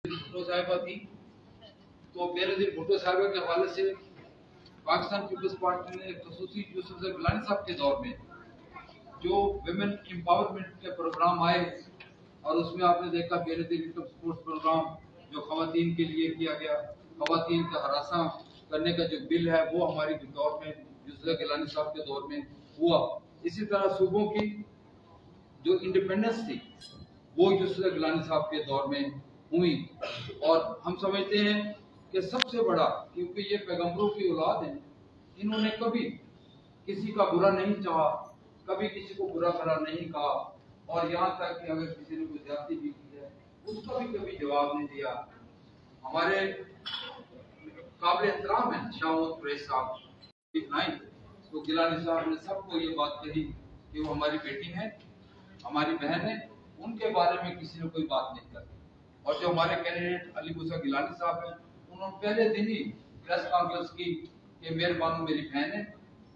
भुट्टो साहिबा थी, तो बेनज़ीर भुट्टो साहिबा के हवाले से पाकिस्तान पीपल्स पार्टी ने खसूसी यूसुफ गिलानी साहब के दौर में जो विमेन एम्पावरमेंट के प्रोग्राम आए, और उसमें आपने देखा बेनज़ीर इनकम सपोर्ट प्रोग्राम जो खवातीन के लिए किया गया, खवातीन का हरासा करने का जो बिल है वो हमारे दौर में यूसुफ गिलानी साहब के दौर में हुआ। इसी तरह सूबों की जो इंडिपेंडेंस थी वो यूसुफ गिलानी साहब के दौर में हुई। और हम समझते हैं कि सबसे बड़ा, क्योंकि ये पैगंबरों की औलाद हैं, इन्होंने कभी किसी का बुरा नहीं चाहा, कभी किसी को बुरा भला नहीं कहा, और यहाँ तक कि अगर किसी ने कोई ज्यादती भी की है उसका भी कभी जवाब नहीं दिया। हमारे काबिल एहतराम है शाह महमूद कुरैशी साहब, तो गिलानी साहब ने सबको ये बात कही कि वो हमारी बेटी है, हमारी बहन है, उनके बारे में किसी ने कोई बात नहीं करती। और जो हमारे कैंडिडेट अली मूसा गिलानी साहब हैं, उन्होंने पहले दिन ही प्रेस कॉन्फ्रेंस की कि मेहरबानों मेरी बहन है,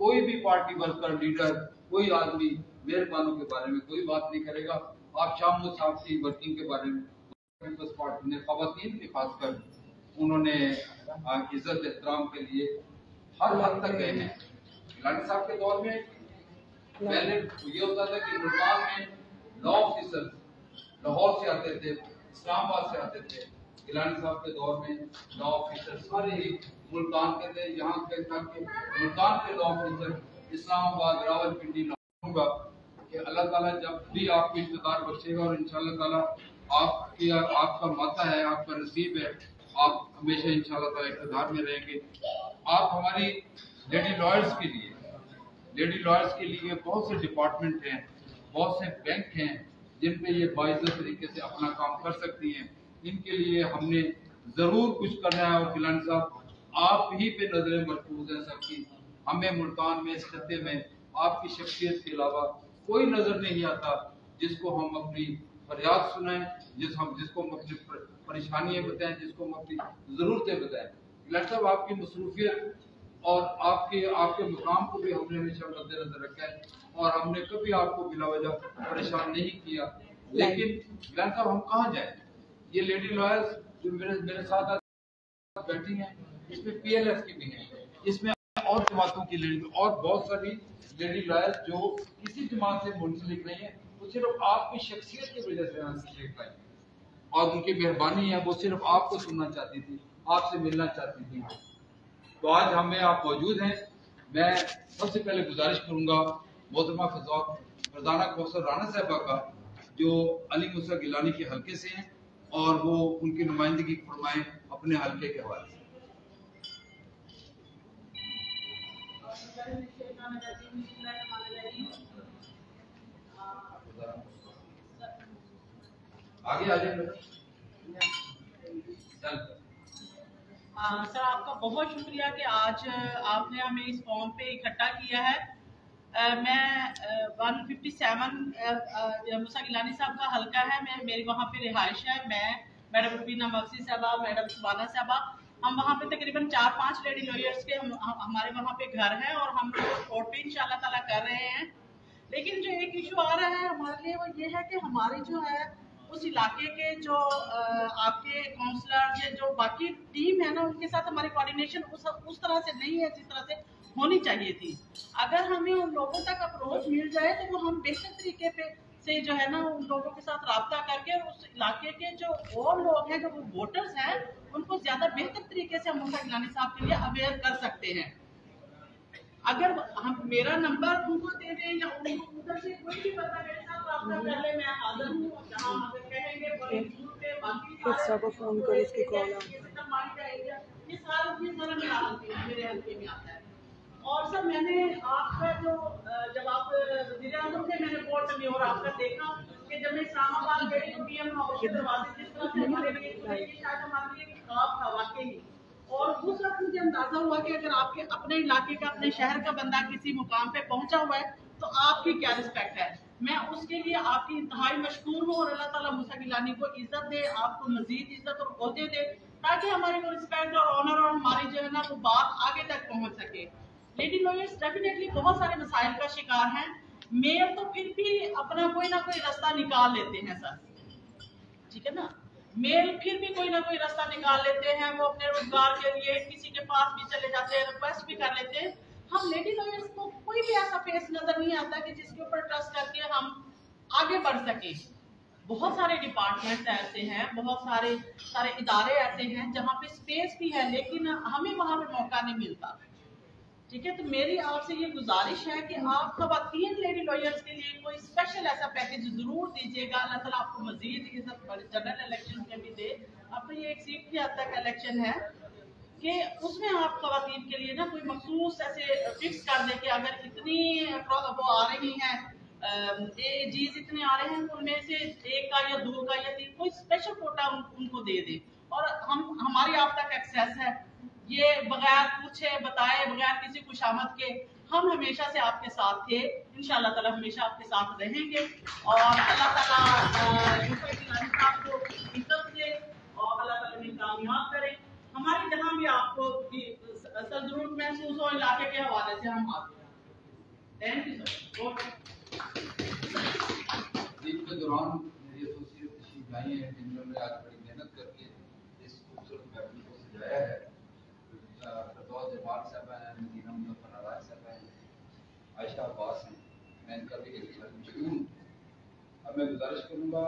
कोई भी पार्टी वर्कर लीडर कोई आदमी मेहरबानों के बारे में कोई बात नहीं करेगा। आप शाह महमूद साहब की वर्किंग के बारे में पीपल्स पार्टी ने खवातीन की खासकर उन्होंने इज्जत एहतराम के लिए हर हद तक गए हैं। गिलानी साहब के दौर में पहले ये होता था कि मुल्तान में लॉ ऑफिसर लाहौर से आते थे, इस्लामाबाद से आते थे। गिलानी साहब के दौर में लॉ ऑफिसर सारे ही मुल्तान के थे। यहाँ के तक के मुल्तान के लॉ ऑफिसर इस्लामाबाद, रावलपिंडी, होगा कि अल्लाह ताला जब भी आपको इख्तियार बख्शेगा, और इंशाअल्लाह ताला आपका माता है, आपका नसीब है, आप हमेशा इंशाअल्लाह ताला इख्तियार में रहेंगे। आप हमारी लेडी लॉयर्स के लिए बहुत से डिपार्टमेंट हैं, बहुत से बैंक हैं जिन पे ये बाइज्जत तरीके से अपना काम कर सकती हैं। इनके लिए हमने जरूर कुछ करना है। और गिलानी साहब आप ही पे नजरें मरकूज हैं सबकी। हमें मुल्तान में, इस खत्ते में आपकी शख्सियत के अलावा कोई नजर नहीं आता जिसको हम अपनी फरियाद सुनाएं, जिसको हम अपनी परेशानियां बताएं, जिसको हम अपनी जरूरतें बताएं। गिलानी साहब आपकी मसरूफियत और आपके मुकाम को भी हमने हमेशा मद्देनजर रखा है, और हमने कभी आपको बिला वजह परेशान नहीं किया। लेकिन गिलानी साहब हम कहाँ जाएं? ये लेडी लॉयर्स जो मेरे साथ बैठी हैं, इसमें PLF की भी है, इसमें और जमातों की लेडी और बहुत सारी लेडी लॉयर्स जो किसी जमात से मुंसलिक नहीं है, वो सिर्फ आपकी शख्सियत की वजह से यहाँ से देख पाई, और उनकी मेहरबानी है, वो सिर्फ आपको सुनना चाहती थी, आपसे मिलना चाहती थी। तो आज हमें आप मौजूद हैं। मैं सबसे पहले गुजारिश करूंगा मोहतरमा फरजाना कौसर राना साहबा का, जो अली मूसा गिलानी के हल्के से हैं, और वो उनकी नुमाइंदगी फरमाएं अपने हल्के के हवाले से। आगे आ जाए सर, आपका बहुत शुक्रिया कि आज आपने हमें इस फॉर्म पे इकट्ठा किया है। मैं 157 मूसा गिलानी साहब का हल्का है, मेरी वहाँ पे रिहाइश है। मैं, मैडम रुबीना मक्सी साहबा, मैडम सुबाना साहबा, हम वहाँ पे तकरीबन 4-5 लेडी लॉयर्स के हमारे वहाँ पे घर हैं, और हम लोग कोर्ट पे इंशाल्लाह ताला कर रहे हैं। लेकिन जो एक इशू आ रहा है हमारे लिए, वो ये है कि हमारी जो है उस इलाके के जो आपके काउंसलर, जो बाकी टीम है ना, उनके साथ हमारी कोऑर्डिनेशन उस तरह से नहीं है जिस तरह से होनी चाहिए थी। अगर हमें उन लोगों तक अप्रोच मिल जाए तो वो हम बेहतर तरीके से जो है ना उन लोगों के साथ राब्ता करके उस इलाके के जो और लोग हैं, जो वो वोटर्स हैं, उनको ज्यादा बेहतर तरीके से हम मूसा गिलानी साहब के लिए अवेयर कर सकते हैं। अगर हम मेरा नंबर उनको दे दें या उधर से कोई भी बंदा मेरे साथ राब्ता कर ले, मैं हाजिर हूँ। जहाँ अगर कहेंगे को फोन कर इसकी कॉल ये सारा मेरा मेरे हल्के में आता है। और सर, मैंने आपका जो जब आप वज़ीर आज़म थे, मैंने कोर्ट में और आपका देखा कि जब मैं इस्लामाबाद गई तो PM हाउस के दरवाजे जिस तरह से हमारे लिए शायद हमारे लिए ख्वाब था वाकई। और उस वक्त मुझे अंदाजा हुआ कि अगर आपके अपने इलाके का, अपने शहर का बंदा किसी मुकाम पे पहुंचा हुआ है तो आपकी क्या रिस्पेक्ट है। मैं उसके लिए आपकी इंतहाई मशकूर हूँ, और अल्लाह ताला मूसा गिलानी को इज्जत दे, आपको मजीद इज्जत और ओहदे दे, ताकि हमारी वो रिस्पेक्ट और ऑनर और हमारी जो है ना वो बात आगे तक पहुंच सके। लेडी लॉयर्स डेफिनेटली बहुत सारे मसाइल का शिकार हैं। मेयर तो फिर भी अपना कोई ना कोई रास्ता निकाल लेते हैं सर, ठीक है ना। मेल फिर भी कोई ना कोई रास्ता निकाल लेते हैं, वो अपने रोजगार के लिए किसी के पास भी चले जाते हैं, रिक्वेस्ट भी कर लेते हैं। हम लेडी लॉयर्स को कोई भी ऐसा फेस नजर नहीं आता कि जिसके ऊपर ट्रस्ट करके हम आगे बढ़ सके। बहुत सारे डिपार्टमेंट्स ऐसे हैं, बहुत सारे इदारे ऐसे हैं जहाँ पे स्पेस भी है, लेकिन हमें वहाँ पे मौका नहीं मिलता। ठीक है, तो मेरी आपसे ये गुजारिश है कि आप खवातीन लेडी लॉयर्स के लिए कोई स्पेशल ऐसा पैकेज जरूर दीजिएगा। अल्लाह ताला आपको मजीद इज्जत जनरल इलेक्शन में भी दे। अब तो ये एक सीट की हद तक इलेक्शन है कि उसमें आप खवातीन के लिए ना कोई मखसूस ऐसे फिक्स कर दे कि अगर इतनी वो आ रही हैं एजीज इतने आ रहे हैं, उनमें से एक का या दो का या तीन कोई स्पेशल कोटा उनको दे दे। और हमारी आप तक एक्सेस है, ये बगैर पूछे बताए, बगैर किसी खुशामद के हम हमेशा से आपके साथ थे, इंशाअल्लाह ताला हमेशा आपके साथ रहेंगे। और अल्लाह ताला आपको इज्जत दे और अल्लाह ताला ने कामयाब करे। हमारी जहाँ भी आपको जरूरत महसूस हो इलाके के हवाले से हम आते हैं। Thank you sir. दिन के दौरान मेरी एसोसिएट तशरीफ लाई हैं जिन्होंने आज बड़ी मेहनत करके इस खूबसूरत महफिल को सजाया है। फरदौस जमाल साहब हैं, मदीना मुज़फ़्फ़र नाराज साहब हैं, आयशा अब्बास हैं, मैं इनका भी एक मशहूर। अब मैं गुजारिश करूँगा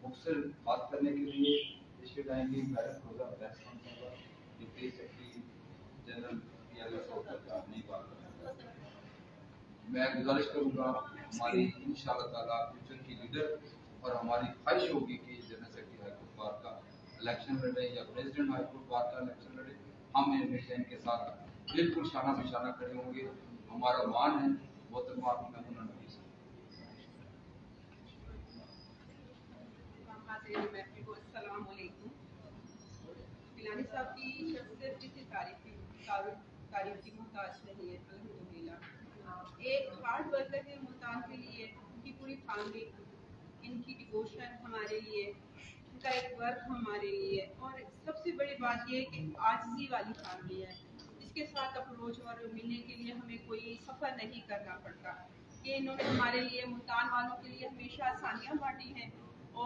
मुख्तसर बात करने के लिए तशरीफ लाएंगे मैडम रोज़ा अब्बास साहब, डिप्टी सेक्रेटरी जनरल नहीं बात करेंगे। मैं गुजारिश करूँगा हमारी इंशाअल्लाह ताला फ्यूचर की लीडर और हमारी ख्वाहिश होगी कि general secretary high court bar का इलेक्शन लड़े या प्रेसिडेंट हाई कोर्ट बार का इलेक्शन लड़े, हम हमेशा इनके साथ बिल्कुल शाना बिशाना खड़े होंगे। हमारा मान है मोहतरमा महमूना नबी साहब। गिलानी साहब की शख्सियत किसी तारीफ की मोहताज नहीं है, अल्हम्दुलिल्लाह। एक हार्ड वर्कर के मुल्तान के लिए उनकी पूरी फैमिली, इनकी डिवोशन हमारे लिए, इनका एक वर्क हमारे लिए, और सबसे बड़ी बात यह है कि आजिज़ी वाली फैमिली है जिसके साथ अप्रोच और मिलने के लिए हमें कोई सफ़र नहीं करना पड़ता। कि इन्होंने हमारे लिए मुल्तान वालों के लिए हमेशा आसानियाँ बांटी हैं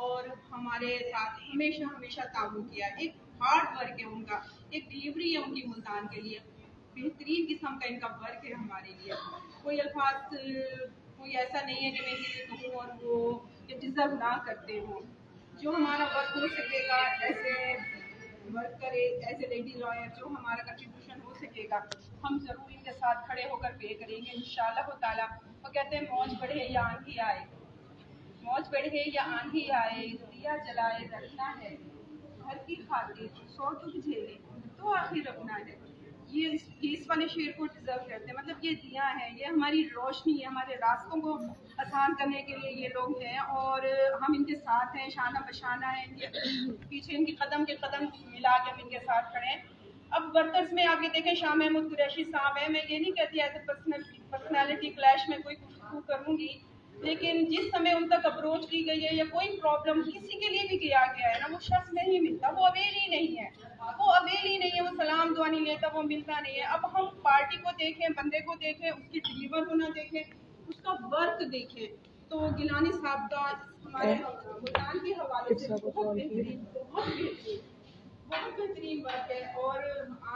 और हमारे साथ हमेशा ताउन किया। एक हार्ड वर्क है उनका, एक डिलीवरी है उनकी मुल्तान के लिए, बेहतरीन किस्म का इनका वर्क है हमारे लिए। कोई अल्फाज कोई ऐसा नहीं है कि मैं ये कहूँ और वो डिज़र्व ना करते हों। जो हमारा वर्क हो सकेगा ऐसे वर्क करे, एज ए लेडी लॉयर जो हमारा कंट्रीब्यूशन हो सकेगा हम ज़रूर इनके साथ खड़े होकर पे करेंगे इंशाअल्लाह ताला। वो कहते हैं मौज बढ़े या आंधी आए, मौज बढ़े या आंधी आए, दिया जलाए रखना है, घर की खातिर सौ दुख झेले तो आखिर रखना है। ये इस वाले शेर को डिजर्व करते हैं। मतलब ये दिया है, ये हमारी रोशनी है, हमारे रास्तों को आसान करने के लिए ये लोग हैं और हम इनके साथ हैं, शाना बशाना है इनके पीछे, इनकी कदम के कदम मिला के हम इनके साथ खड़े हैं। अब वर्कर्स में आगे देखें, शाह महमूद कुरैशी साहब है, मैं ये नहीं कहती एज ए पर्सनैलिटी क्लैश में कोई गुफ्तगू करूँगी, लेकिन जिस समय उन तक अप्रोच की गई है या कोई प्रॉब्लम किसी के लिए भी किया गया है ना, वो शख्स नहीं मिलता, वो अवेल ही नहीं है, वो सलाम दुआ नहीं लेता, वो मिलता नहीं है। अब हम पार्टी को देखें, बंदे को देखें, उसकी डिलीवर होना देखें, उसका वर्क देखें, तो गिलानी साहब का हमारे मुल्तान के हवाले से बहुत बेहतरीन वर्क है। और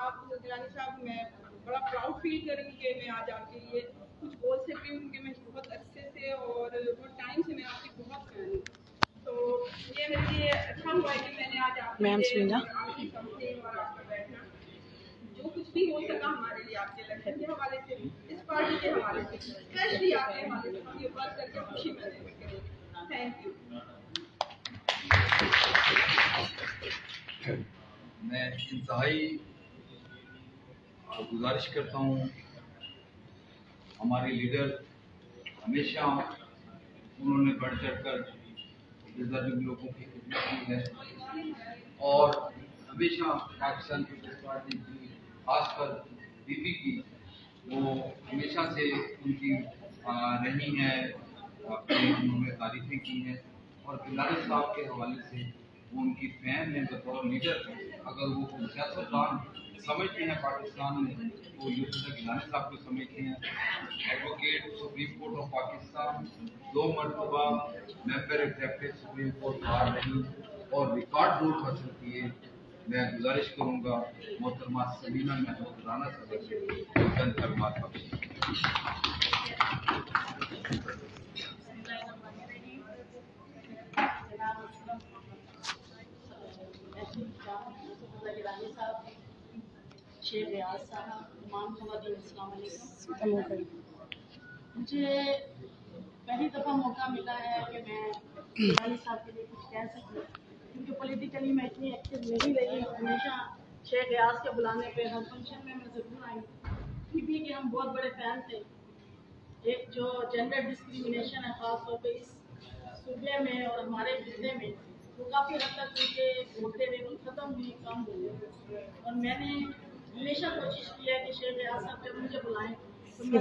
आप गिलानी साहब, मैं बड़ा प्राउड फील करूँगी कि मैं आज आपके लिए कुछ बोल सकती हूँ क्योंकि मैं बहुत अरसे से और बहुत टाइम से मैं आपकी बहुत फैन हूँ। तो ये मेरे लिए अच्छा हुआ है कि मैंने आज आपकी कंपनी और आपका बैठना जो कुछ भी हो सका हमारे लिए आपके इलेक्शन के हवाले से, इस पार्टी के हवाले से, स्पेशली आपके हवाले से हम ये बात करके खुशी महसूस करेंगे। Thank you. मैं इंतहाई गुजारिश करता हूँ, हमारे लीडर हमेशा उन्होंने बढ़ चढ़ कर डिजर्विंग लोगों की खिदमत की है और हमेशा पाकिस्तान पीपल्स पार्टी की खासकर बीपी की वो हमेशा से उनकी रही है, उन्होंने तारीफें की हैं और गिलानी साहब के हवाले से वो उनकी फैन है बतौर लीडर। अगर वो सियासतदान समझते हैं पाकिस्तान में तो यूसुफ गिलानी साहब को समझते हैं। Advocate supreme court of Pakistan, 2 मरतबा member executive supreme court bar रही, اور ریکارڈ ووٹ حاصل کیے. میں گزارش کروں گا محترمہ سمینہ محمود رانا صاحب سے چند کلمات بخشیں. شیخ ریاض صاحب، تمام خواتین، السلام علیکم. مجھے پہلی دفعہ موقع ملا ہے کہ میں گیلانی صاحب کے لیے کچھ کہہ سکوں، کیونکہ پولیٹیکلی میں اتنی ایکٹیو نہیں رہی. ہمیشہ شیخ ریاض کے بلانے پہ ہر فنکشن میں ضرور آئی، یہ بھی کہ ہم بہت بڑے فین تھے. ایک جو جینڈر ڈسکریمنیشن ہے خاص طور پہ اس صوبے میں اور ہمارے خطے میں، وہ کافی حد تک کیونکہ ہوتے ہوئے ختم ہوئی، کم ہوئی. اور میں نے ہمیشہ کوشش کی ہے کہ شیخ ریاض صاحب جب مجھے بلائیں تو میں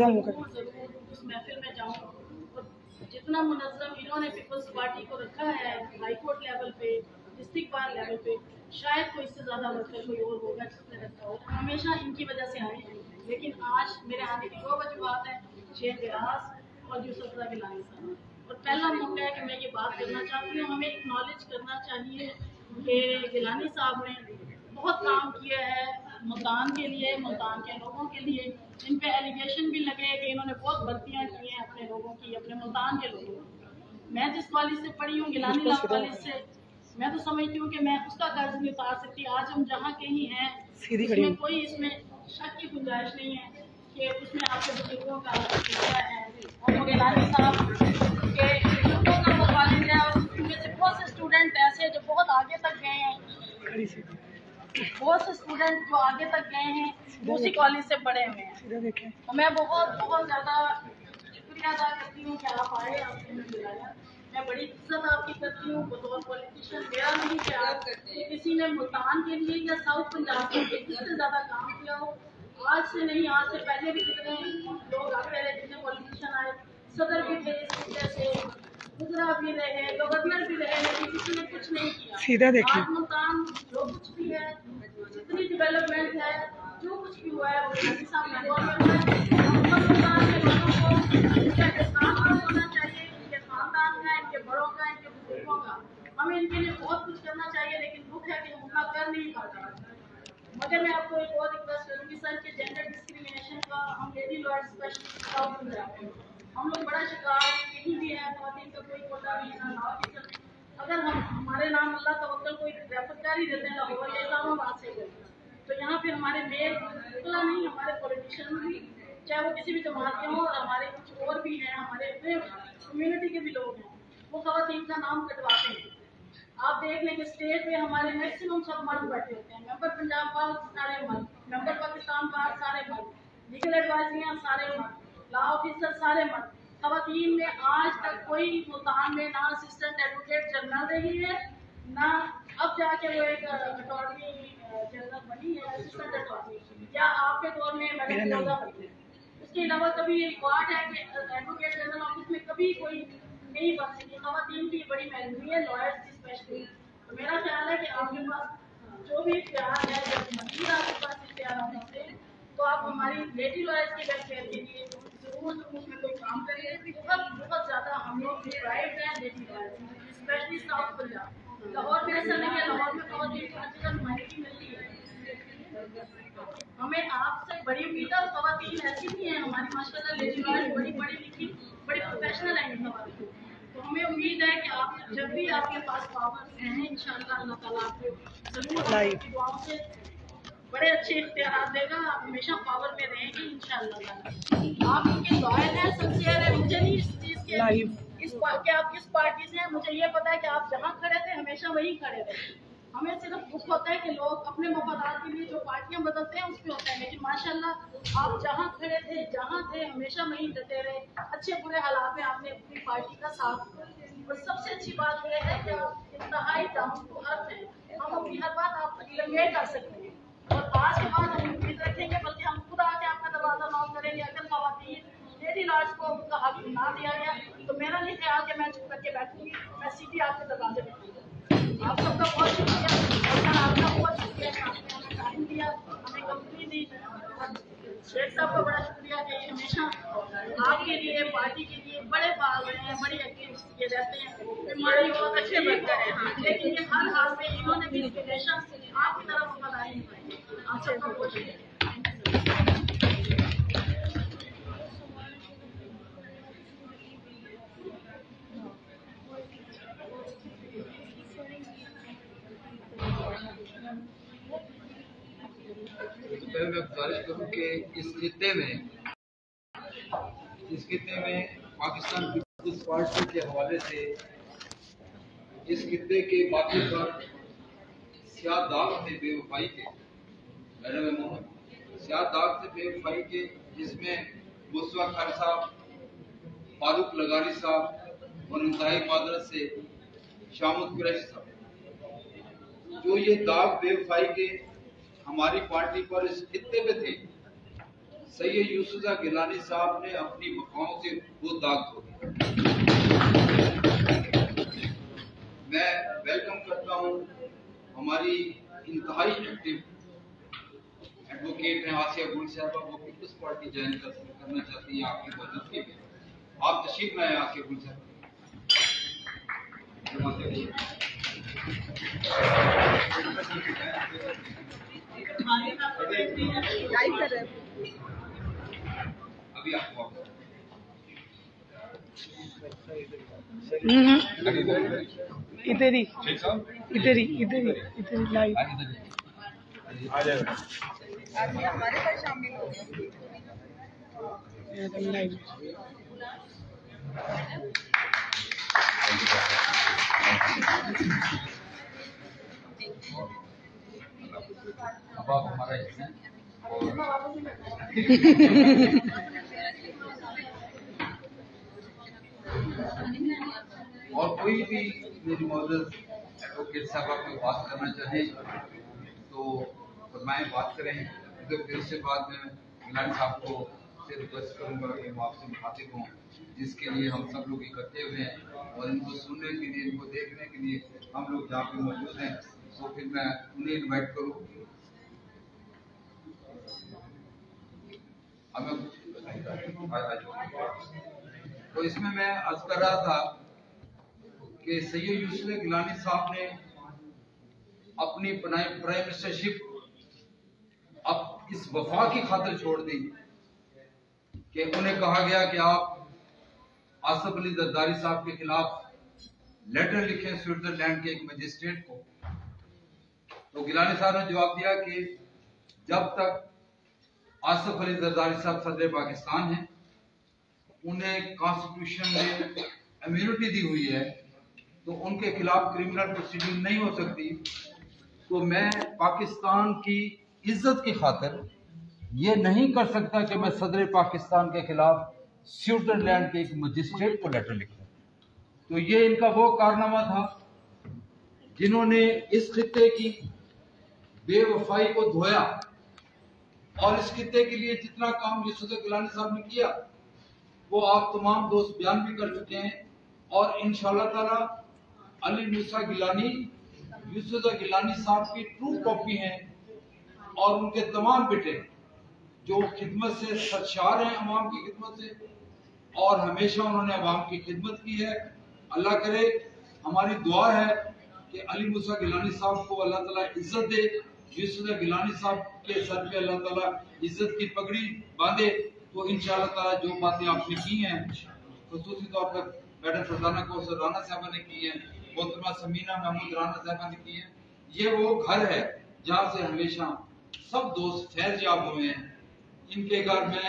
ضرور اس محفل میں جاؤں. اور جتنا منظم انہوں نے پیپلز پارٹی کو رکھا ہے ہائی کورٹ لیول پہ، ڈسٹرکٹ بار لیول پہ، شاید کوئی اس سے زیادہ ورکر کوئی اور ہوگا جس نے رکھا ہو. ہمیشہ ان کی وجہ سے آئے ہیں. لیکن آج میرے آنے کی دو وجوہات ہیں، شیخ ریاض اور یوسف رضا گیلانی صاحب. اور پہلا موقع ہے کہ میں یہ بات کرنا چاہتی ہوں، ہمیں اکنالج کرنا چاہیے کہ گیلانی صاحب نے بہت کام کیا ہے ملتان کے لیے، ملتان کے لوگوں کے لیے. ان پہ ایلیگیشن بھی لگے کہ انہوں نے بہت غلطیاں کی ہیں اپنے لوگوں کی، اپنے ملتان کے لوگوں کی. میں جس کالج سے پڑھی ہوں گیلانی لا کالج سے، میں تو سمجھتی ہوں کہ میں اس کا قرض نہیں اتار سکتی. آج ہم جہاں کہیں ہیں اس میں کوئی اس میں شک کی گنجائش نہیں ہے کہ اس میں آپ کے بزرگوں کا حصہ ہے. اور وہ گیلانی صاحب کے بزرگوں کا وہ کالج ہے، اور ان میں سے بہت سے اسٹوڈنٹ ایسے جو بہت آگے تک گئے ہیں، بہت سے اسٹوڈنٹ جو آگے تک گئے ہیں اسی کالج سے پڑھے ہوئے ہیں. میں بہت زیادہ شکریہ ادا کرتی ہوں کہ آپ آئے، آپ نے مجھے بلایا. میں بڑی عزت آپ کی کرتی ہوں بطور پولیٹیشین. میرا نہیں خیال کہ کسی نے ملتان کے لیے یا ساؤتھ پنجاب کے لیے کس سے زیادہ کام کیا ہو. آج سے نہیں، آج سے پہلے بھی کتنے لوگ آتے رہے، جتنے پولیٹیشین آئے، صدر بھی تھے اس وجہ سے، وزرا بھی رہے، گورنر بھی رہے، لیکن کسی نے کچھ نہیں کیا. سیدھا دیکھیں، آج ملتان جو کچھ بھی ہے، جتنی ڈیولپمنٹ ہے، جو کچھ بھی ہوا ہے وہ گیلانی صاحب کے دور میں ہوا ہے. ملتان کے لوگوں کو ان کا احترام ہونا چاہیے، ان کے خاندان کا، ان کے بڑوں کا، ان کے بزرگوں کا. ہمیں ان کے لیے بہت کچھ کرنا چاہیے، لیکن دکھ ہے کہ ہم اتنا کر نہیں پاتے. مگر میں آپ کو ایک اور ریکویسٹ کروں گی سر کہ جینڈر ڈسکریمنیشن کا ہم lady lawyer special south Punjab ہیں، ہم لوگ بڑا شکار ہیں. کہیں بھی ہے خواتین کا کوئی کوٹا نہیں ہے، نہ آفیسر. اگر ہمارے نام اللہ توکل کوئی ریفر کر ہی دیتے ہیں لاہور یا اسلام آباد سے کرتے ہیں، تو یہاں پہ ہمارے میل اتنا نہیں، ہمارے پولیٹیشین بھی چاہے وہ کسی بھی جماعت کے ہوں، اور ہمارے کچھ اور بھی ہیں، ہمارے اپنے کمیونٹی کے بھی لوگ ہیں، وہ خواتین کا نام کٹواتے ہیں. آپ دیکھ لیں کہ اسٹیج پہ ہمارے میکسیمم سب مرد بیٹھے ہوتے ہیں. ممبر پنجاب بار سارے مرد، ممبر پاکستان بار سارے مرد، لیگل ایڈوائزریاں سارے مرد، لا آفیسر سارے مرد. خواتین میں آج تک کوئی ملتان میں نہ اسسٹنٹ ایڈوکیٹ جنرل رہی ہے، نہ اب جا کے وہ ایک اٹارنی جنرل بنی ہے، اسسٹنٹ اٹارنی، یا آپ کے دور میں میڈم فیروزہ بنی ہے. اس کے علاوہ کبھی یہ ریکارڈ ہے کہ ایڈوکیٹ جنرل آفس میں کبھی کوئی نہیں بن سکی. خواتین کی بڑی محنت ہے، لائرس کی اسپیشلی. تو میرا خیال ہے کہ آپ کے پاس جو بھی اختیار ہے، جب مزید آپ کے پاس اختیار ہونے سے، تو آپ ہماری لیڈی لائرس کے ویلفیئر کے لیے ضرور اس میں کوئی کام کریے. بہت زیادہ ہم لوگ ڈپرائیوڈ ہیں lady lawyers, specially south Punjab. Lahore میں ایسا نہیں ہے، لاہور میں خواتین کو ہر جگہ نمائندگی ملتی ہے. ہمیں آپ سے بڑی امید ہے. خواتین ایسی بھی ہیں ہماری ماشاءاللہ لیڈی لائرس، بڑی پڑھی لکھی، بڑی پروفیشنل ہیں یہ خواتین. تو ہمیں امید ہے کہ آپ جب بھی آپ کے پاس پاور ہیں، انشاءاللہ اللہ تعالیٰ آپ کو ضرور آپ کی دعاؤں سے بڑے اچھے اختیارات دے گا. آپ ہمیشہ پاور میں رہیں گی انشاءاللہ تعالیٰ. آپ ان کے لائل ہیں، سنسیئر ہیں. مجھے نہیں اس چیز کے کہ آپ کس پارٹی سے ہیں، مجھے یہ پتا ہے کہ آپ جہاں کھڑے تھے ہمیشہ وہیں کھڑے رہے. ہمیں صرف دکھ ہوتا ہے کہ لوگ اپنے مفادات کے لیے جو پارٹیاں بدلتے ہیں اس پہ ہوتا ہے، لیکن ماشاءاللہ آپ جہاں کھڑے تھے، جہاں تھے، ہمیشہ وہیں ڈٹے رہے. اچھے برے حالات میں آپ نے اپنی پارٹی کا ساتھ دیا. اور سب سے اچھی بات یہ ہے کہ آپ انتہائی ڈاؤن ٹو ارتھ ہیں. ہم اپنی ہر بات آپ تک کنوے کر سکتے ہیں، اور آج کے بعد ہم امید رکھیں گے، بلکہ ہم خود آ کے آپ کا دروازہ نوک کریں گے. اگر خواتین لیڈی لارڈس کو ان کا حق نہ دیا گیا تو میرا نہیں خیال کہ میں چپ کر کے بیٹھوں گی، میں سیدھی آپ کے دروازے پہ آؤں گی. آپ سب کا بہت شکریہ، اور آپ کا بہت شکریہ کہ آپ نے ہمیں ٹائم دیا، ہمیں کمپنی دی. شیخ صاحب کا بڑا شکریہ کہ ہمیشہ آپ کے لیے، پارٹی کے لیے بڑے پال رہے ہیں، بڑی ایکٹیویٹی ये रहते हैं, हमारे बहुत अच्छे वर्कर हैं। हाँ, लेकिन ये हर हाल में इन्होंने भी हमेशा आपकी तरफ वफादारी निभाई। आप सबका बहुत शुक्रिया। मैं गुजारिश करूँ कि इस खित्ते में पाकिस्तान पीपल्स पार्टी के हवाले से इस खित्ते के बाकी पर स्याह दाग थे बेवफाई के, मैडम मोहम्मद स्याह दाग थे बेवफाई के, जिसमें मुस्तफा खान साहब, फारूक लगानी साहब और इंतहाई मादरत से शामुद कुरैशी साहब, जो ये दाग बेवफाई के हमारी पार्टी पर इस खित्ते में थे। सैयद यूसुफ गिलानी साहब ने अपनी वफाओं से वो दाग धो दिया। मैं वेलकम करता हूँ हमारी इंतहाई एक्टिव एडवोकेट हैं आसिया गुल साहबा, वो पीपल्स पार्टी ज्वाइन करना चाहती है आपकी मौजूदगी में। आप तशरीफ लाए आसिया गुल साहब। अभी आपको इधर ही लाइव आ जाएगा। हमारे साथ शामिल हो लाइव। अब आप हमारा हिस्सा हैं। और कोई भी मेरी मौजूद एडवोकेट साहब कोई बात करना चाहे तो फरमाएं, बात करें। तो फिर उसके बाद में गिलानी साहब को से रिक्वेस्ट करूंगा कि वो आपसे मुखातिब हों, जिसके लिए हम सब लोग इकट्ठे हुए हैं और इनको सुनने के लिए, इनको देखने के लिए हम लोग जहाँ पे मौजूद हैं। तो फिर मैं उन्हें इन्वाइट करूँ। तो इसमें मैं अर्ज कर रहा था कि सैयद यूसुफ गिलानी साहब ने अपनी प्राइम मिनिस्टरशिप अब इस वफा की खातिर छोड़ दी कि उन्हें कहा गया कि आप आसफ अली जरदारी साहब के खिलाफ लेटर लिखें स्विट्जरलैंड के एक मजिस्ट्रेट को। तो गिलानी साहब ने जवाब दिया कि जब तक आसफ अली जरदारी साहब सदर पाकिस्तान हैं, उन्हें कॉन्स्टिट्यूशन में इम्यूनिटी दी हुई है, तो उनके खिलाफ क्रिमिनल प्रोसीडिंग नहीं हो सकती। तो मैं पाकिस्तान की इज्जत की खातिर ये नहीं कर सकता कि मैं सदर पाकिस्तान के खिलाफ स्विट्जरलैंड के एक मजिस्ट्रेट को लेटर लिखूं। तो ये इनका वो कारनामा था जिन्होंने इस खित्ते की बेवफाई को धोया और इस खित्ते के लिए जितना काम यूसुफ गिलानी साहब ने किया वो आप तमाम दोस्त बयान भी कर चुके हैं। और इंशाअल्लाह ताला अली मूसा गिलानी यूसुफ गिलानी साहब की ट्रू कॉपी हैं और उनके तमाम बेटे जो खिदमत से सरशार हैं, अवाम की खिदमत से, और हमेशा उन्होंने अवाम की खिदमत की है। अल्लाह करे, हमारी दुआ है कि अली मूसा गिलानी साहब को अल्लाह ताला इज्जत दे, यूसुफ गिलानी साहब के सर पे अल्लाह ताला इज्जत की पगड़ी बांधे। तो इंशाअल्लाह ताला जो बातें आपने की हैं, खुसूसी तौर पर मैडम फरजाना को राना साहबा ने की है, मोहतरमा समीना महमूद राना साहबा ने की है, ये वो घर है जहाँ से हमेशा सब दोस्त फैज याब हुए हैं। इनके घर में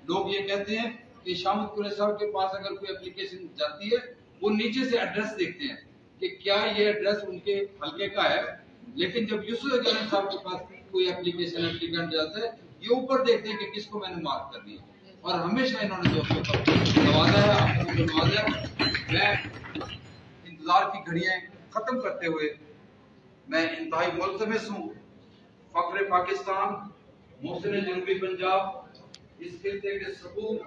लोग ये कहते हैं कि शामुद कुरैशी साहब के पास अगर कोई एप्लीकेशन जाती है, वो नीचे से एड्रेस देखते हैं कि क्या ये एड्रेस उनके हल्के का है। लेकिन जब यूसुफ गिलानी साहब के पास कोई एप्लीकेशन एप्लीकेंट जाता है, ये ऊपर देखते हैं कि किसको मैंने मार्क करनी है। और हमेशा इन्होंने दोस्तों को नवाजा है, आपको नवाजा है। मैं इंतजार की घड़ियां खत्म करते हुए मैं इंतहाई मुल्तमस हूँ फख्र पाकिस्तान, मोहसिन जनूबी पंजाब, इस खित्ते के सबूत,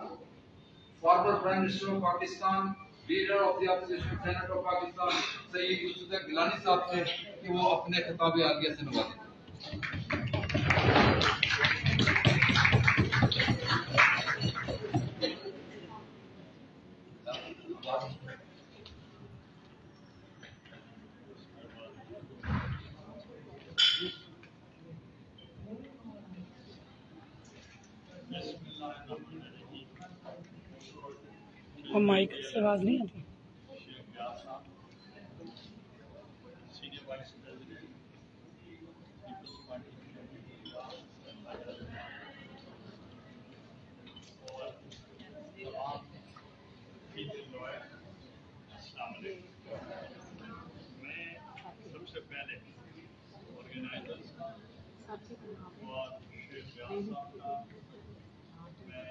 former prime minister of Pakistan, leader of the opposition senate of Pakistan Syed Yusuf Gilani sahab से कि वो अपने खिताब आलिया से नवाजें। اور مائک سے آواز نہیں آتی. Senior Vice President, People's Party اور تمام سینئر لوئر، السلام علیکم. میں سب سے پہلے آرگنائزرز کا اور شیخ ریاض صاحب کا میں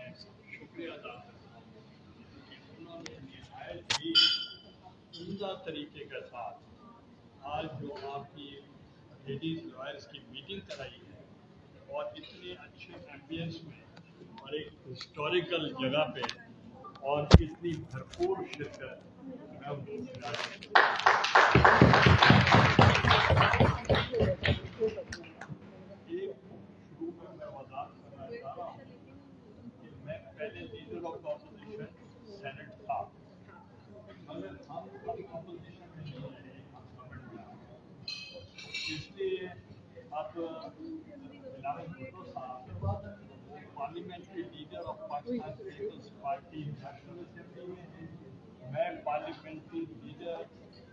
شکریہ ادا کرتا ہوں کہ انہوں نے نہایت ہی عمدہ طریقے کے ساتھ آج جو آپ کی لیڈیز لائرس کی میٹنگ کرائی ہے اور اتنے اچھے ایمبینس میں اور ایک ہسٹوریکل جگہ پہ اور اتنی بھرپور شرکت ایک شروع میں وضاحت کرنا چاہ رہا ہوں کہ میں پہلے لیڈر آف اپوزیشن سینٹ تھا، مگر ہم اپوزیشن میں نہیں رہے، ہم گورنمنٹ میں آ گئے. اس لیے اب بلاول بھٹو صاحب وہ parliamentary leader of Pakistan Peoples Party National Assembly میں ہیں، میں parliamentary leader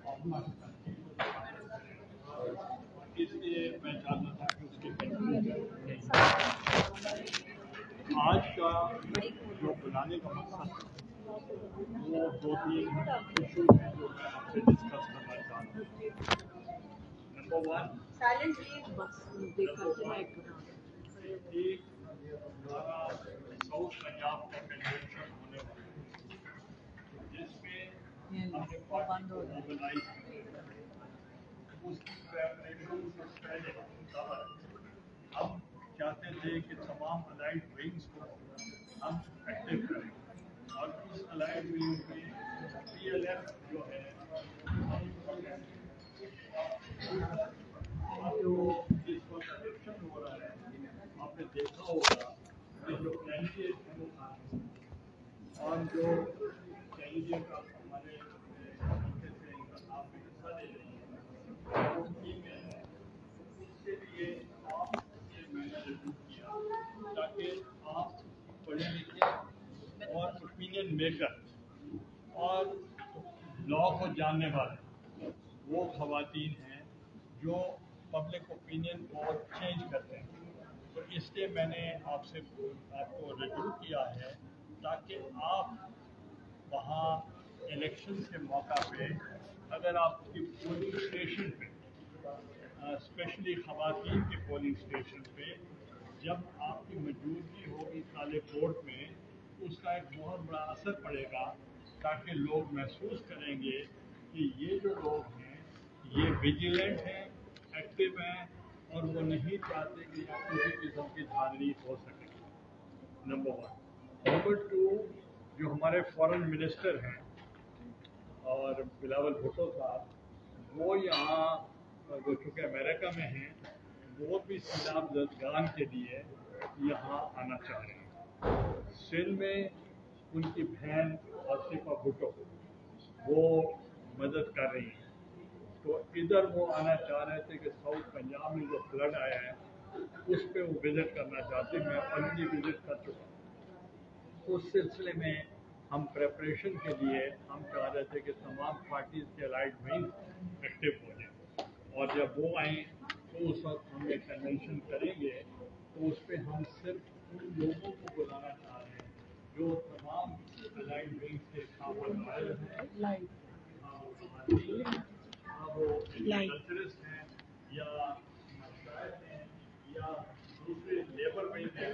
of Pakistan Peoples Party. اس لیے میں چاہتا تھا کہ اس کے آج کا جو بلانے کا مقصد وہ 2-3 ایشو ہیں جو میں آپ سے ڈسکس کرنا چاہتا ہوں. نمبر 1، ایک ہمارا ساؤتھ پنجاب کا کنونشن ہونے والا ہے جس میں ہم نے پارٹی کو آرگنائز کرتے ہیں. اس کی پریپریشن سے پہلے ہم چاہتے تھے کہ تمام الائڈ ونگس کو ہم ایکٹیو کریں اور اس الائڈ ونگ میں پی ایل ایف جو ہے جو اس وقت الیکشن ہو رہا ہے آپ نے دیکھا ہوگا کہ جو کینڈیڈیٹ ہیں اور جو کینڈیڈیٹ ہمارے طریقے سے انتخاب میں حصہ لے رہے ہیں وہ فیمیل ہے. اس کے لیے آپ سے میں نے رجوع کیا تاکہ آپ پڑھے لکھے اور اوپینین میکر اور لا کو جاننے والے وہ خواتین ہیں جو پبلک اوپینین کو چینج کرتے ہیں. تو اس لیے میں نے آپ کو رجوع کیا ہے تاکہ آپ وہاں الیکشن کے موقع پہ اگر آپ کی پولنگ اسٹیشن پہ اسپیشلی خواتین کے پولنگ اسٹیشن پہ جب آپ کی موجودگی ہوگی طالب ووٹ میں اس کا ایک بہت بڑا اثر پڑے گا تاکہ لوگ محسوس کریں گے کہ یہ جو لوگ ہیں یہ ویجیلنٹ ہیں، ایکٹیو ہیں اور وہ نہیں چاہتے کہ کسی قسم کی دھاندلی ہو سکے. نمبر 1. نمبر 2، جو ہمارے فارن منسٹر ہیں اور بلاول بھٹو صاحب وہ یہاں جو چونکہ امریکہ میں ہیں وہ بھی سیلاب زدگان کے لیے یہاں آنا چاہ رہے ہیں. سندھ میں ان کی بہن آصفہ بھٹو وہ مدد کر رہی ہیں، تو ادھر وہ آنا چاہ رہے تھے کہ ساؤتھ پنجاب میں جو فلڈ آیا ہے اس پہ وہ وزٹ کرنا چاہتے ہیں. میں آلریڈی وزٹ کر چکا ہوں. اس سلسلے میں ہم پریپریشن کے لیے ہم چاہ رہے تھے کہ تمام پارٹیز کے الائڈ ونگ ایکٹیو ہو جائیں اور جب وہ آئیں تو اس وقت ہم ایک کنونشن کریں گے. تو اس پہ ہم صرف ان لوگوں کو بلانا چاہ رہے ہیں جو تمام الائڈ ونگ سے قابل ہیں، وہ کلچرسٹ ہیں یا شاعر ہیں یا دوسرے لیبر ونگ ہیں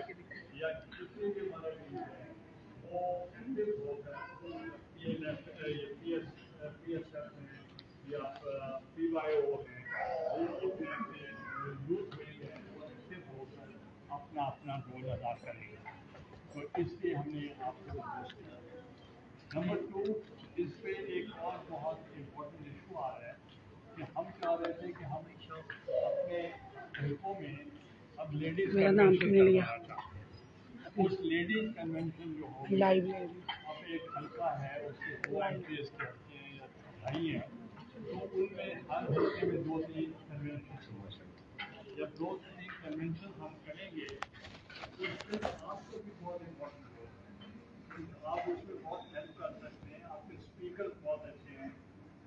یا کسی بھی ہمارا ونگ ہے وہ ایکٹیو ہو کر پی ایس ایف ہیں یا پی وائی او ہیں یوتھ ونگ ہیں وہ ایکٹیو ہو کر اپنا اپنا رول ادا کریں گے. تو اس لیے ہم نے آپ کو ریکویسٹ کیا. نمبر 2، اس پہ ایک اور بہت امپورٹنٹ ایشو آ رہا ہے کہ ہم چاہ رہے تھے کہ ہم اپنے حلقوں میں اب لیڈیز کنونشن کروانا چاہتے ہیں. اس لیڈیز کنونشن جو ہوگی اب ایک حلقہ ہے اس کے 2 ایم پی ایس کے حلقے ہیں یا 2.5 ہیں تو ان میں ہر حلقے میں 2-3 کنونشن ہو سکتے ہیں. جب 2-3 کنونشن ہم کریں گے اس میں آپ کو بھی بہت امپورٹنٹ ہوگا. آپ اس میں بہت ہیلپ کر سکتے ہیں स्पीकर बहुत अच्छे हैं,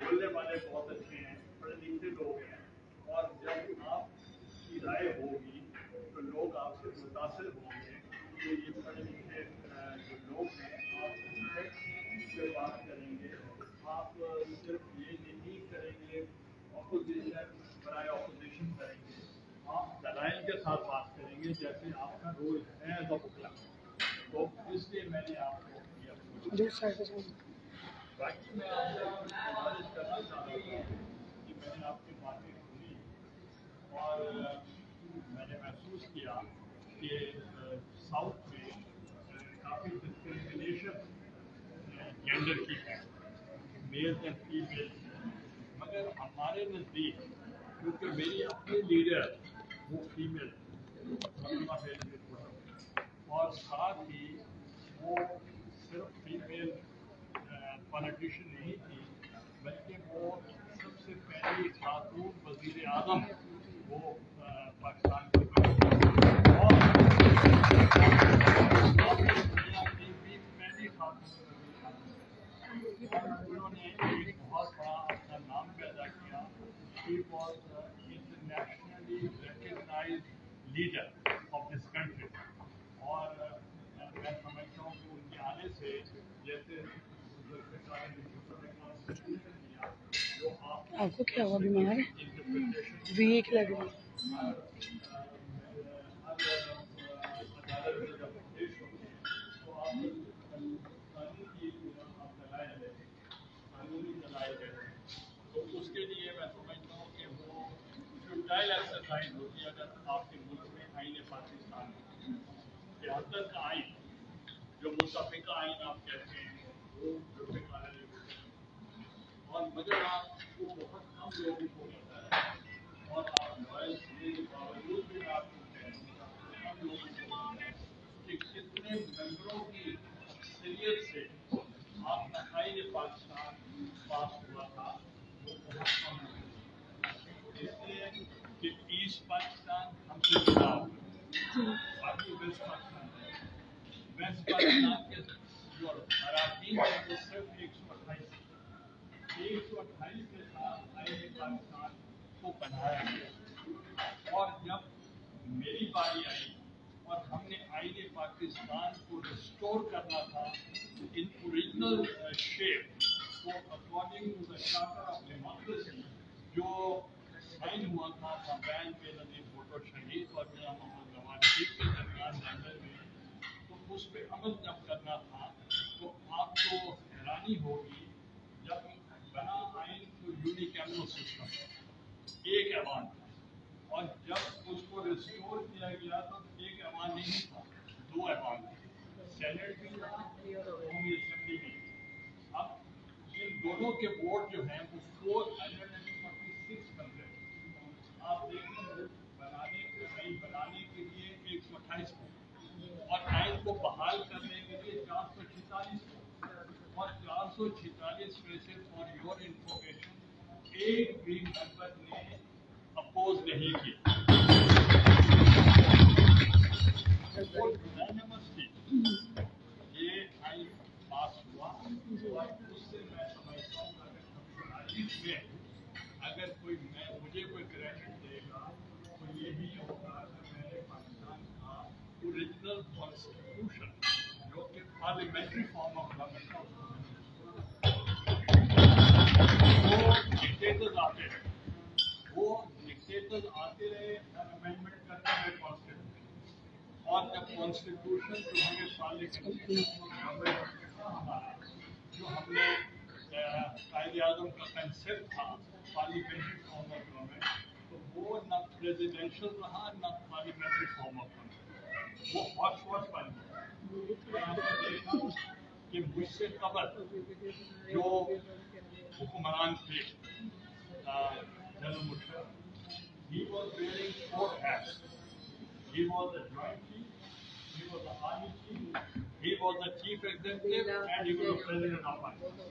बोलने वाले बहुत अच्छे हैं, पढ़े लिखे लोग हैं, और जब आपकी राय होगी तो लोग आपसे मुतासिर होंगे कि ये पढ़े लिखे जो लोग हैं, आप उनसे बात करेंगे, आप सिर्फ ये नहीं करेंगे अपोजिशन बराए अपोजिशन करेंगे, आप दलाइल के साथ बात करेंगे जैसे आपका रोल है एज अ वकला। तो इसलिए मैंने आपको बाकी मैं आपसे गुजारिश करना चाह रहा था कि मैंने आपकी बातें सुनी और मैंने महसूस किया कि साउथ में काफ़ी डिस्क्रिमिनेशन जेंडर की है, मेल एंड फीमेल, मगर हमारे नज़दीक क्योंकि मेरी अपनी लीडर वो फीमेल और साथ ही वो सिर्फ फीमेल पॉलिटिशियन नहीं थी, बल्कि वो सबसे पहली खातून वज़ीर आज़म वो पाकिस्तान की और पहली खातून, उन्होंने एक बहुत बड़ा अपना नाम पैदा किया। She was internationally recognized leader of this country, और मैं समझता हूँ कि उनके आने से जैसे आपको क्या हुआ, बीमार है? वीक लग रही तो उसके लिए मैं समझता हूँ कि वो फ्यूटाइल एक्सरसाइज होती है अगर आपके मुल्क में आईन पाकिस्तान 73 का आइन जो मुतफिका आइन आप कहते हैं वो और मगर आपको बहुत कम लोगों को पता है और आप लॉयल होने के बावजूद भी आप कम लोगों को पता है कि कितने मेंबरों की अक्सरियत से आपका आईन पाकिस्तान पास हुआ था, वो बहुत कम है। इसलिए कि ईस्ट पाकिस्तान हमसे जुड़ा हुआ, बाकी वेस्ट पाकिस्तान है। वेस्ट पाकिस्तान के जो अराकीन है वो सिर्फ 128 के साथ आईन पाकिस्तान को बनाया गया, और जब मेरी बारी आई और हमने आईन पाकिस्तान को रिस्टोर करना था इन ओरिजिनल शेप को according to the charter of democracy जो साइन हुआ था कंबाइन पे नजीर भुट्टो शहीद और मियां मोहम्मद नवाज शरीफ के दरमियान लंदन में, तो उस पर अमल जब करना था तो आपको हैरानी होगी जब बना आइन तो यूनिकैमरल सिस्टम एक ऐवान था, और जब उसको रिस्टोर किया गया तो एक ऐवान नहीं था, 2 ऐवान थे, सेनेट भी था कौमी असेंबली भी। अब इन दोनों के वोट जो हैं वो 446 बनते हैं। आप देखें बनाने के लिए 128 वोट और आइन को बहाल करने के लिए 446 वोट, और 446 में से फॉर योर इंफॉर्मेशन एक भी मेंबर ने अपोज नहीं किया। ये आइन पास हुआ और उससे मैं समझता हूँ अगर कोई मुझे कोई क्रेडिट देगा तो ये भी होगा कि मैंने पाकिस्तान का ओरिजिनल कॉन्स्टिट्यूशन जो कि पार्लियामेंट्री फॉर्म ऑफ गवर्नमेंट था वो डिक्टेटर्स आते रहे और अमेंडमेंट करते रहे कॉन्स्टिट्यूशन, और जब कॉन्स्टिट्यूशन जो हमें पार्लियामेंट्री जो हमने कायदे आज़म का कंसेप्ट था पार्लियामेंट्री फॉर्म ऑफ गवर्नमेंट, तो वो न प्रेसिडेंशियल रहा न पार्लियामेंट्री फॉर्म ऑफ गवर्नमेंट, वो हॉट वॉच बन गया। आपने देखा कि मुझसे कबल जो हुक्मरान थे general Musharraf, he was wearing 4 hats. He was the joint chief, he was the army chief, he was the chief executive and he was the president of Pakistan.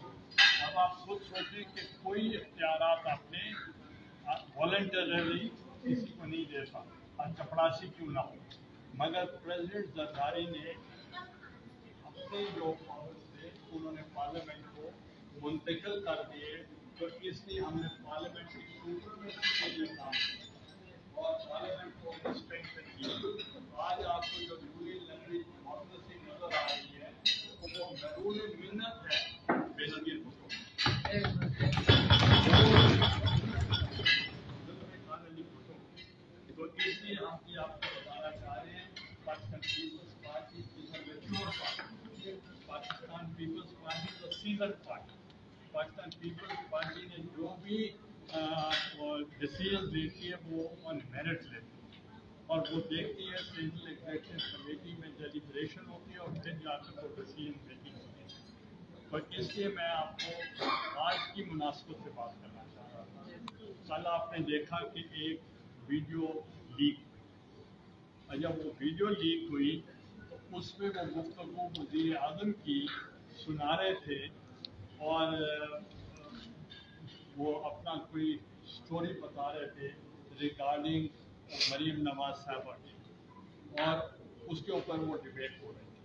अब आप खुद सोचें कि कोई इख्तियारात आपने वॉलंटरली किसी को नहीं दे सकता, चपड़ासी क्यों ना हो, मगर प्रेसिडेंट जरदारी ने अपने जो पावर्स थे उन्होंने पार्लियामेंट को मुंतकिल कर दिए, तो इसलिए हमने पार्लियामेंट की सुपरमेसी के लिए काम किया और पार्लियामेंट को स्ट्रेंथन किया। आज आपको जो रूलिंग लैंग्वेज डेमोक्रेसी नजर आ रही है वो मरून मिन्नत है बेनजीर भुट्टो। तो इसलिए हम ये आपको बताना चाह रहे हैं Pakistan Peoples Party is a mature party, Pakistan Peoples Party is a season party. Pakistan Peoples Party ने जो भी डिसीजन लेती है वो ऑन मेरिट लेती है और वो देखती है सेंट्रल एग्जीक्यूटिव कमेटी में डेलिब्रेशन होती है और फिर जाकर वो डिसीजन मेकिंग होती है। तो इसलिए मैं आपको आज की मुनासिबत से बात करना चाह रहा था। कल आपने देखा कि एक वीडियो लीक, जब वो वीडियो लीक हुई तो उसमें वो गुफ्तगू वज़ीर आज़म की सुना रहे थे और वो अपना कोई स्टोरी बता रहे थे रिगार्डिंग मरीम नवाज साहबा की और उसके ऊपर वो डिबेट हो रही थी।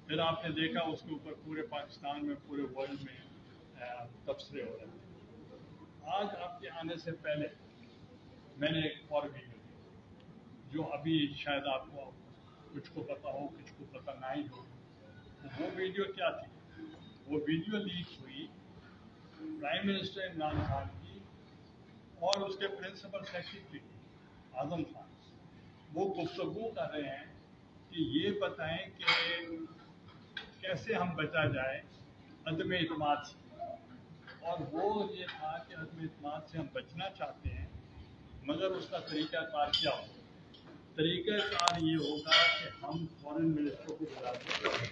फिर आपने देखा उसके ऊपर पूरे पाकिस्तान में पूरे वर्ल्ड में तबसरे हो रहे थे। आज आपके आने से पहले मैंने एक और वीडियो जो अभी शायद आपको कुछ को पता हो कुछ को पता नहीं हो, तो वो वीडियो क्या थी? वो वीडियो लीक हुई प्राइम मिनिस्टर इमरान खान की और उसके प्रिंसिपल सेक्रेटरी आजम खान। वो गुफ्तगू कर रहे हैं कि ये बताएं कि कैसे हम बचा जाए अदम एतमाद से, और वो ये था कि अदम एतमाद से हम बचना चाहते हैं मगर उसका तरीक़ाकार क्या हो? तरीक़ाकार ये होगा कि हम फॉरेन मिनिस्टर को बुलाते हैं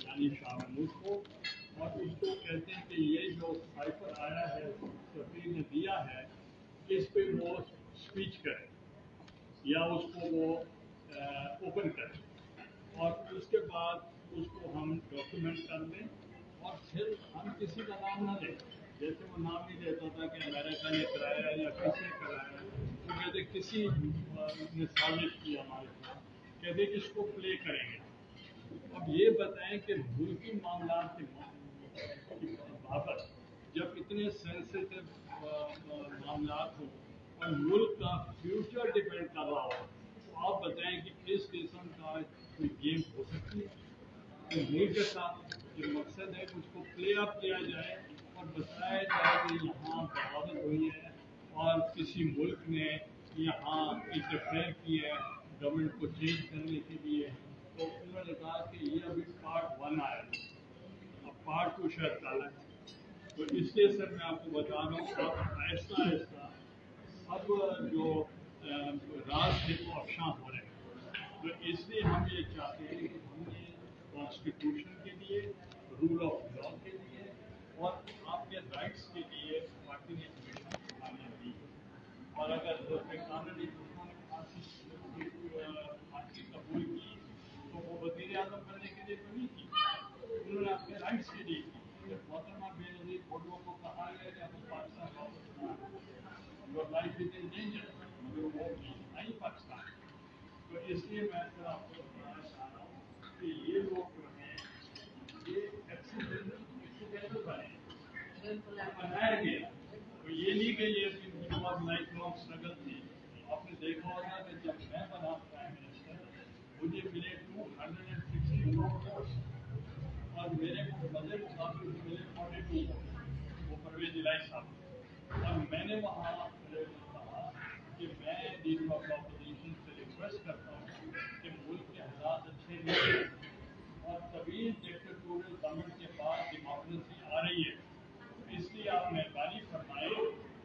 यानी शाह महमूद को और उसको कहते हैं कि ये जो साइफर आया है सफीर ने दिया है इस पे वो स्पीच करे या उसको वो ओपन करे और उसके बाद उसको हम डॉक्यूमेंट कर लें और फिर हम किसी का नाम ना लें। जैसे वो नाम नहीं लेता था कि अमेरिका ने कराया या किसी ने कराया, तो कहते किसी ने साजिश की हमारे साथ, कहते कि इसको प्ले करेंगे। अब ये बताएं कि मुल्की मामला के बाबत जब इतने सेंसिटिव मामला हो और मुल्क का फ्यूचर डिपेंड कर रहा हो, तो आप बताएं कि किस किस्म का कोई गेम हो सकती है। तो मुल्क के साथ जो मकसद है उसको प्ले अप किया जाए और बताया जाए कि यहाँ बगावत हुई है और किसी मुल्क ने यहाँ इंटरफेयर किया है गवर्नमेंट को चेंज करने के लिए। तो उन्होंने कहा कि ये अभी पार्ट 1 आया, अब पार्ट 2 शायद डाला है। तो इसलिए सर मैं आपको बता रहा हूँ अब आहिस्ता आहिस्ता अब जो राज थे वो अफशां हो रहे हैं। तो इसलिए हम ये चाहते हैं कि हमने कॉन्स्टिट्यूशन के लिए, रूल ऑफ लॉ के लिए और आपके राइट्स के लिए पार्टी ने हमेशा कुर्बानियाँ दी। और अगर कानूनी फांसी कबूल की तो वो वज़ीर आज़म बनने के लिए तो नहीं की, उन्होंने अपने राइट्स के लिए की। मोहतरमा बेनज़ीर भुट्टो को कहा गया कि हम Pakistan your life is in danger, मगर वो नहीं पाकिस्तान। तो इसलिए मैं सर आपको बताना चाह रहा हूँ कि ये लोग जो हैं ये एक्सीडेंटल बने, बनाया गया। तो ये नहीं कि ये लाइफ लॉन्ग स्ट्रगल थी। आपने देखा होगा कि जब मैं बना प्राइम मिनिस्टर मुझे मिले 260 वोट्स और मेरे मजे मुकाबले मिले 42 वो परवेज इलाही साहब। और मैंने वहाँ कहा कि मैं लीडर ऑफ अपोजिशन से रिक्वेस्ट करता हूँ कि मुल्क के हालात अच्छे नहीं हैं और तभी डिक्टेटोरियल गवर्नमेंट के बाद डेमोक्रेसी आ रही है। इसलिए आप मेहरबानी फरमाएं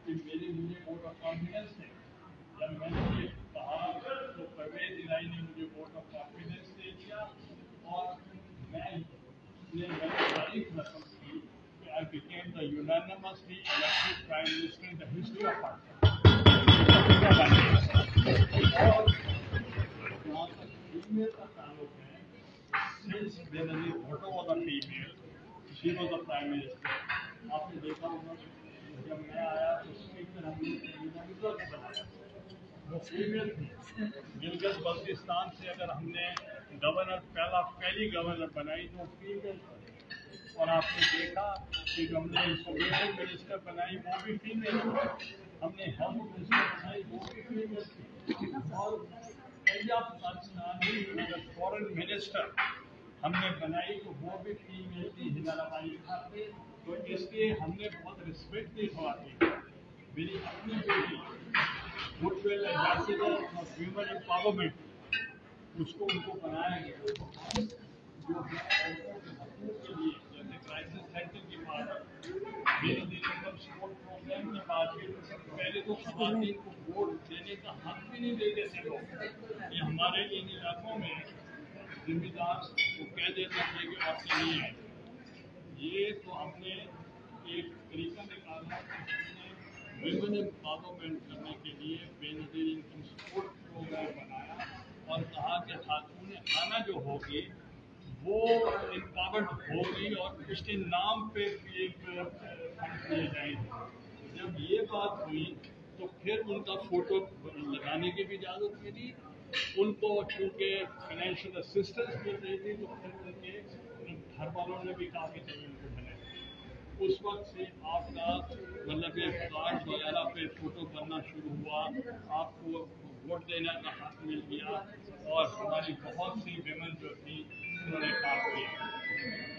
कि मुझे वोट ऑफ कॉन्फिडेंस है। जब मैंने ये कहा तो परवेज इलाही ने मुझे वोट ऑफ कॉन्फिडेंस दे दिया और मैंने तारीफ रकम की कि I became the unanimously elected prime minister in the history of और जहाँ तक फीमेल का ताल्लुक है, since Benazir Bhutto was a female, she was the prime minister. आपने देखा होगा जब मैं आया तो स्पीकर हमने बनाया, वो फीमेल थी। गिलगित बल्तिस्तान से अगर हमने गवर्नर पहली गवर्नर बनाई तो फीमेल थी। और आपने देखा कि जो हमने इंफॉर्मेशन मिनिस्टर बनाई वो भी फीमेल, हमने हेल्थ मिनिस्टर बनाई वो भी फीमेल, और पंजाब पाकिस्तानी फॉरेन मिनिस्टर हमने बनाई तो वो भी फीमेल थी, हिंदाबाई था। तो इसलिए हमने बहुत रिस्पेक्ट दी खवातीन। मेरी अपनी बेटी goodwill ambassador of human empowerment, उसको उनको बनाया गया जो के लिए, जैसे क्राइसिस सेंटर की बात, धीरे धीरे सब सपोर्ट प्रोग्राम की बात की। पहले तो खवातीन को वोट देने का हक भी नहीं देते थे लोग। ये हमारे इन इलाकों में जिम्मेदार वो कह देते थे कि औरतें नहीं आए। ये तो हमने एक तरीका निकाला, वुमेन एम्पावरमेंट करने के लिए बेनज़ीर इनकम सपोर्ट प्रोग्राम बनाया और कहा कि खातून खाना जो होगी वो एम्पावर्ड होगी और उसके नाम पे एक फंड दिए जाएंगे। जब ये बात हुई तो फिर उनका फ़ोटो लगाने की भी इजाज़त मिली उनको, चूँकि फाइनेंशियल असिस्टेंस मिल रही थी तो फिर उनके घर वालों ने भी कहा कि चलिए उनको बनाए। उस वक्त से आपका मतलब ये कार्ड वगैरह पे फ़ोटो बनना शुरू हुआ, आपको वोट देने का हक मिल गया और हमारी बहुत सी विमेन जो थी उन्होंने काम किया।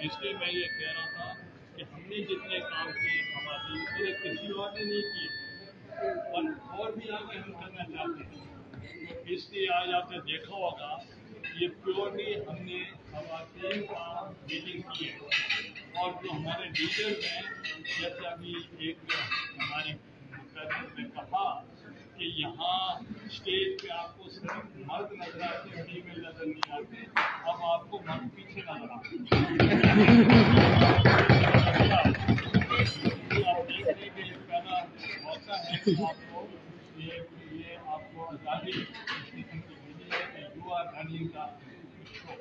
इसलिए मैं ये कह रहा था कि हमने जितने काम किए ख़वातीन के लिए किसी और ने नहीं किए और भी आगे हम करना चाहते हैं। तो इसलिए आज आपने देखा होगा ये प्योरली हमने ख़वातीन का मीटिंग की है और जो हमारे लीडर्स हैं, जैसे अभी एक हमारी ने कहा कि यहाँ स्टेज पे आपको सिर्फ मर्द नजर आते, फीमेल नजर नहीं आते, अब आपको मर्द पीछे नजर आते। आप देख रहे कि ये पहला मौका है कि आपको ये आपको आज़ादी मिली है कि यू आर रनिंग का शो।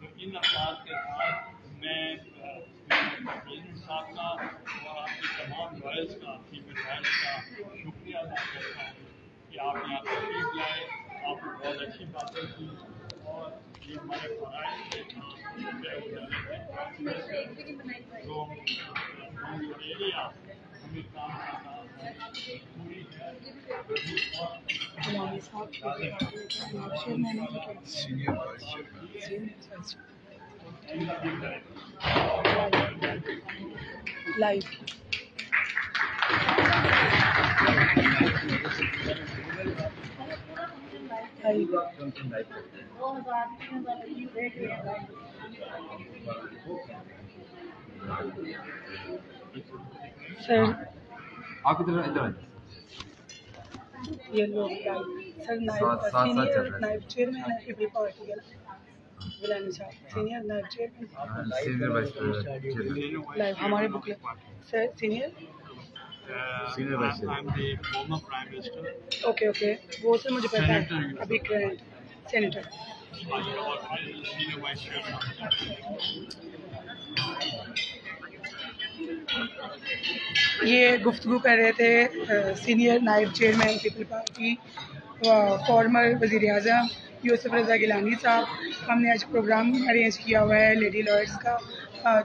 तो इन अफराद के साथ मैं प्रेसिडेंट साहब का और आपके तमाम लॉयर्स का, फीमेल लॉयर्स का शुक्रिया अदा करता हूँ कि आप यहाँ तशरीफ लाए, आपने बहुत अच्छी बातें की और ये हमारे फ़राइज़ के जो एरिया हमें काम करना पूरी लाइव सर आप इधर इधर ये लोग सर नाइब चेयरमैन है पीपल पार्टी का गिलानी साहब, सीनियर नाइब chairman, senior vice president live हमारे booklet sir senior vice okay वो सर मुझे पता है अभी करंट सेनेटर। ये गुफ्तगू कर रहे थे सीनियर नायब चेयरमैन पीपल पार्टी फॉर्मर वज़ीर आज़म यूसुफ रज़ा गिलानी साहब। हमने आज प्रोग्राम अरेंज किया हुआ है लेडी लॉयर्स का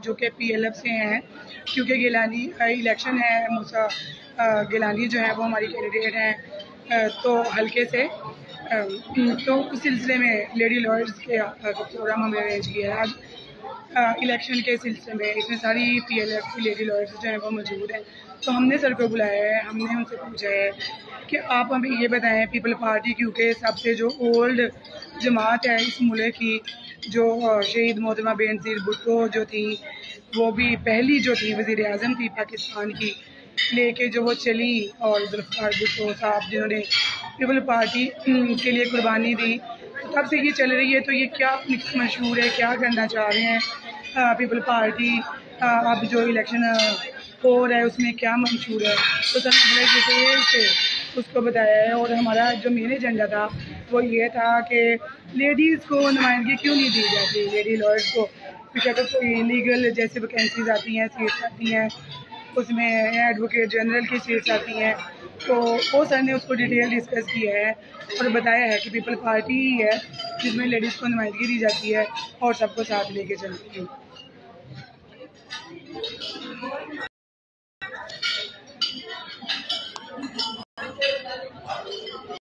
जो कि PLF से हैं, क्योंकि गिलानी इलेक्शन है, मूसा गिलानी जो है वो हमारी कैंडिडेट हैं तो हल्के से, तो उस सिलसिले में लेडी लॉयर्स के प्रोग्राम हमने अरेंज किया है आज इलेक्शन के सिलसिले में। इसमें सारी PLF की लेडी लॉयर्स जो हैं वो मौजूद हैं, तो हमने सर को बुलाया है, हमने उनसे पूछा है कि आप हमें ये बताएं पीपल पार्टी क्योंकि सबसे जो ओल्ड जमात है इस मुल्क की, जो शहीद मोहतरमा बेनज़ीर भुट्टो जो थी वो भी पहली जो थी वज़ीर आज़म थी पाकिस्तान की, लेके जो वो चली और ज़ुल्फ़िकार भुट्टो साहब जिन्होंने पीपल पार्टी के लिए कुर्बानी दी, तो तब से ये चल रही है। तो ये क्या मशहूर है, क्या करना चाह रहे हैं पीपल पार्टी, अब जो इलेक्शन हो रहा है उसमें क्या मंशूर है, तो सर ने बड़े डिटेल से उसको बताया है। और हमारा जो मेन एजेंडा था वो ये था कि लेडीज़ को नुमाइंदगी क्यों नहीं दी जाती, लेडी लॉयर्स को, क्योंकि अगर कोई लीगल जैसे वैकेंसीज आती हैं, सीट्स आती हैं, उसमें एडवोकेट जनरल की सीट्स आती हैं, तो वो सर ने उसको डिटेल डिस्कस किया है और बताया है कि पीपल पार्टी ही है जिसमें लेडीज़ को नुमाइंदगी दी जाती है और सबको साथ लेके चलती है।